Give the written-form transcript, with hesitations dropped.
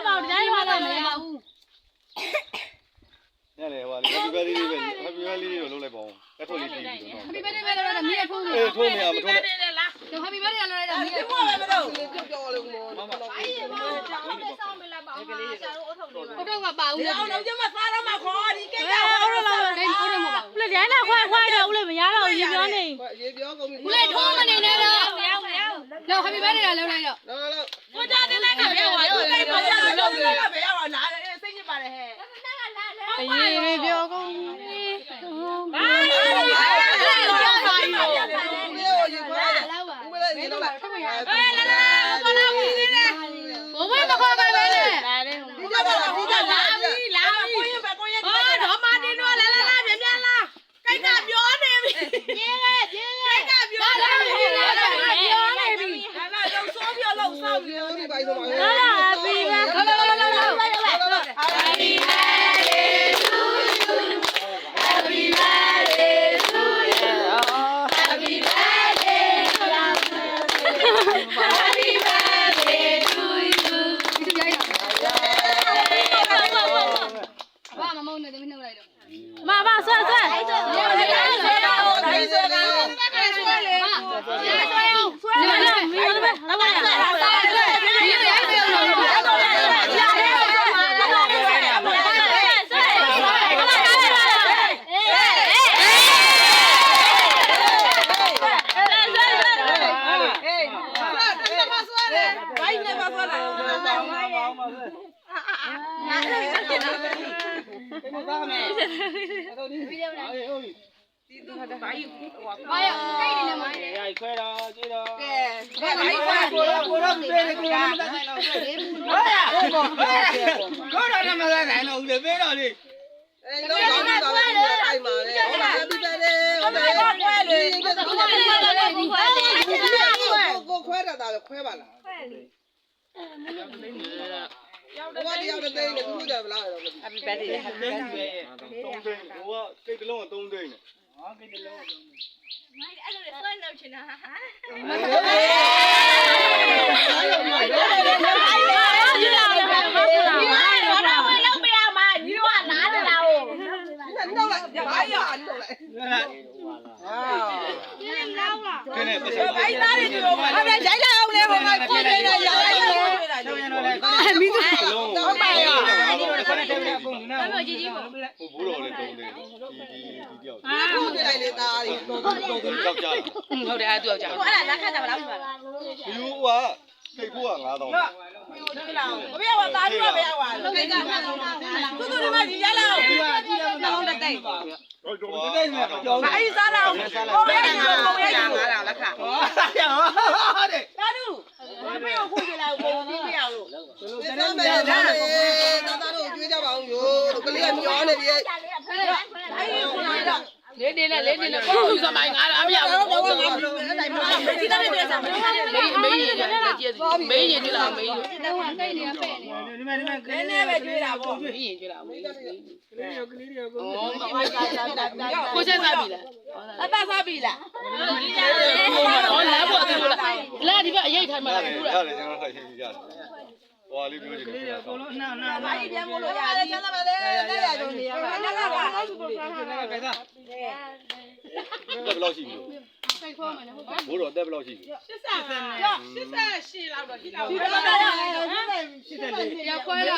ပေါ့ဒီတိုင်းမှလည်းမရဘူး ညနေဟိုဟာလေ happy birthday လေးပဲ happy birthday လေးကိုလုပ်လိုက်ပါဦးကတ်ထုတ်လေးကြည့်ပြီးတော့ happy birthday ပဲလို့မီးထိုးနေ အေးထိုးနေရမထိုးနဲ့ တော့ happy birthday လည်းလည်းမီး ဒီမောပဲမလို့ ပြောလို့မောမမ အေးဘာလို့ကြောင်းပဲဆောင်းမလဲပါဦးဟာဆရာတို့အထုပ်လေးဟုတ်တော့ကပါဦး ဒီအောင်တော့ကျမစားတော့မှခေါ်ဒီကိစ္စ ဟုတ်တော့လားဒိုင်းထိုးတယ်မပါဘူးလေဒိုင်းလာခွာတော့ဦးလေမရတော့ရေပြောနေ ရေပြောကုန်ပြီ ဦးလေထိုးမနေနဲ့တော့မရဘူးတော့ happy birthday ကလုံးလိုက်တော့ ကိုကြတဲ့လက်ကပဲဟောဒီကိစ္စမရတော့ဒီလက်ကပဲဟောလာစိတ်ညစ်ပါတယ်ဟဲ့ အေးပြောကုန်ဘာ ရေခွဲဦးမလေးရေတော့လာ ကိုလာဝင်နေတယ် ဘဝမခေါ်ပါနဲ့ ဒီကြပါလားဒီကြပါလား လာကိုရင်ပဲကိုရင်ဟောတော့မာတင်တော့လာမြန်မြန်လာကိစ္စပြောနေပြီပြင်းကိစ္စပြောနေပြီပြောနေပြီဟာလာတော့ဆိုးပြောလို့စောက်ပြော ဒီပိုင်ဆုံးပါ လာလာပြီပဲလာလာလာလာ Happy birthday to you Happy birthday to you Happy birthday Happy birthday to you ဘာမမုန်းနေတယ်မနှုတ်လိုက်တော့မဆွဲဆွဲဆွဲဆွဲလေဆွဲအောင်ဆွဲမီးလို့ပဲဟုတ်ပါဘာရအိတ်နေမှာ ရိုက်ခွဲတော့ကြည့်တော့ ဘာဘာကိုတော့ပေးတယ်ကိုတော့မတတ်နိုင်တော့ဘူးကိုတော့မတတ်နိုင်တော့ဘူးလေပေးတော့လေအေးတော့ကောင်းပြီပါပဲဒီကိုက်ပါလေဟုတ်လားပြီးတယ်လေဟုတ်တယ်ခွဲလေကိုခွဲတာဒါခွဲပါလားခွဲလေရောက်တယ်ရောက်တဲ့နေသူတို့ကဘလားတော့ Happy birthday Happy birthday 3သိန်းဟိုကကိတ်တလုံးက3သိန်းနဲ့ မိုင်းအဲ့လိုဆွဲနှုတ်ချင်တာဟာ တော့လိုက်ဘာရအောင်တော့လိုက် ကဲနဲ့ပတ်စံ အဲ့သားတွေတို့ဟုတ်တယ်ရိုက်လိုက်အောင်လေဟိုကကိုနေနေရိုက်လိုက်လေမီးတော့ဟုတ်ပါရဲ့ ဟိုဘူးတော်လေး3သိန်းဒီတယောက် ကိုပြလိုက်လေသားတွေ ယောက်ကြ ဟုတ်တယ်အဲ့သူယောက်ျားအဲ့ဒါလက်ခတ်တာဘယ်လောက်ပြပါလဲ ဒီဟိုကထိတ်ဖို့က9000 ဘယ်ရောက်သားတို့ပဲရောက်သွားတယ်သူတို့တွေမကြီးရလာအောင်နှလုံးတက်တိတ် တော့တိတ်နဲ့ကြောင်း အဲ့စားတော့ဟိုပဲကိုရ9000လက်ခတ် ဟုတ်တယ် သားတို့မပြေကိုခုပြလာကိုပြီးပြရလို့ ဒီစမ်းမယ်သားတို့ကျွေးကြပါအောင်ယောကလေးကမျောနေပြီ အဲ့ဒီခုနကတော့လေးနေနဲ့လေးနေနဲ့ကိုလူစမိုင်းငါအမြောက်တော့ဘာမှမလုပ်ဘူးအဲ့တိုင်းမလားဒီတဲ့တဲ့စားမေးရင်လည်းကြည့်မေးရင်ကြည့်လားမေးရင် တော့ကိတ်နေပဲ့နေ ဒီမဲ့ နည်းနည်းပဲကြွေးတာပေါ့မေးရင်ကြွေးတာမေးရင် ကလေးတွေကို ကိုချက်စားပြီလားအပတ်စားပြီလားဟောလာဖို့အတူလားလာဒီဘက်အရေးထိုင်မှာ ရတယ် ဘူး ရ လား တယ်ကျွန်တော်ထိုင်ရှင်းပြရတယ်ဟိုလေးပြောချင်တယ် ကိုလုံးနာနာ ဘာကြီးပြန်မို့လို့ရတယ်ချမ်းသာပါလေတဲ့ရတော့နေရပါလက်ကပါ ကဲသား တက်ဘယ်လောက်ရှိပြီ ကိတ်ခေါ်မယ်ဟုတ်ပါ ဘိုးတော်တက်ဘယ်လောက်ရှိပြီ 88လောက်တော့ရှိလောက် ဒီတော့ရှိတယ်လေ ရခွဲလာ